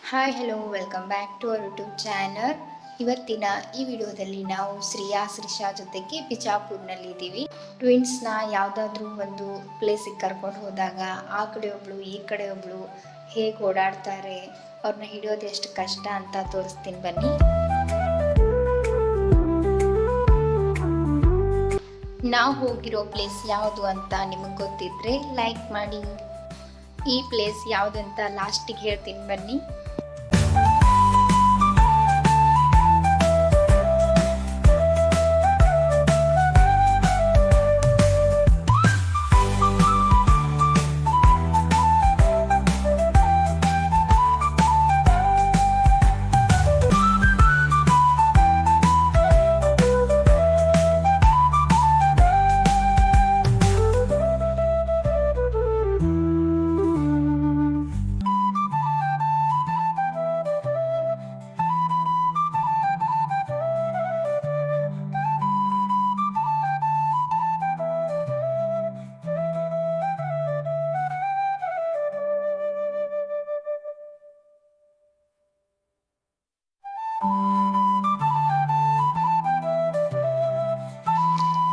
Hi hello welcome back to our YouTube channel. ಇವತ್ತಿನ ಈ ವಿಡಿಯೋದಲ್ಲಿ ನಾವು ಶ್ರೀಶಾ ಜೊತೆಗೆ ಬಿಜಾಪುರ್ನಲ್ಲಿದ್ದೀವಿ. ಟ್ವಿನ್ಸ್ನ ಯಾವುದಾದ್ರೂ ಒಂದು ಪ್ಲೇಸಿಗೆ ಕರ್ಕೊಂಡು ಹೋದಾಗ ಆ ಕಡೆ ಒಬ್ಳು ಈ ಕಡೆ ಒಬ್ಳು ಹೇಗೆ ಓಡಾಡ್ತಾರೆ, ಅವ್ರನ್ನ ಹಿಡಿಯೋದು ಎಷ್ಟು ಕಷ್ಟ ಅಂತ ತೋರಿಸ್ತೀನಿ ಬನ್ನಿ. ನಾವು ಹೋಗಿರೋ ಪ್ಲೇಸ್ ಯಾವುದು ಅಂತ ನಿಮಗೆ ಗೊತ್ತಿದ್ರೆ ಲೈಕ್ ಮಾಡಿ. ಈ ಪ್ಲೇಸ್ ಯಾವುದಂತ ಲಾಸ್ಟಿಗೆ ಹೇಳ್ತೀನಿ ಬನ್ನಿ.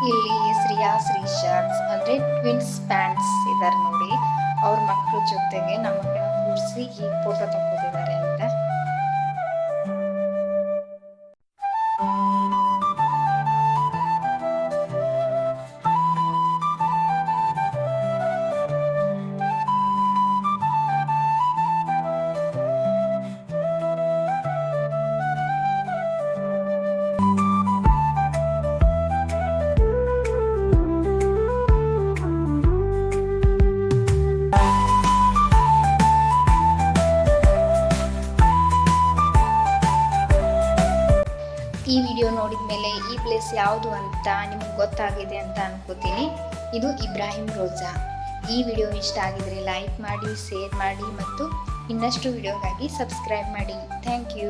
ಇಲ್ಲಿ ಶ್ರೀಶಾ ಅಂದರೆ ಟ್ವಿನ್ಸ್ ಪ್ಯಾಂಟ್ಸ್ ಇದ್ದಾರೆ ನೋಡಿ, ಅವ್ರ ಮಕ್ಕಳ ಜೊತೆಗೆ ನಮಗೆ ಕೂರಿಸಿ ಈ ಫೋಟೋ ತಗೋತಿದ್ದಾರೆ ಅಂತ. ಈ ವಿಡಿಯೋ ನೋಡಿದ ಮೇಲೆ ಈ ಪ್ಲೇಸ್ ಯಾವುದು ಅಂತ ನಿಮ್ಗೆ ಗೊತ್ತಾಗಿದೆ ಅಂತ ಅನ್ಕೋತೀನಿ. ಇದು ಇಬ್ರಾಹಿಂ ರೋಜಾ. ಈ ವಿಡಿಯೋ ಇಷ್ಟ ಆಗಿದ್ರೆ ಲೈಕ್ ಮಾಡಿ, ಶೇರ್ ಮಾಡಿ ಮತ್ತು ಇನ್ನಷ್ಟು ವಿಡಿಯೋಗಾಗಿ ಸಬ್ಸ್ಕ್ರೈಬ್ ಮಾಡಿ. Thank you.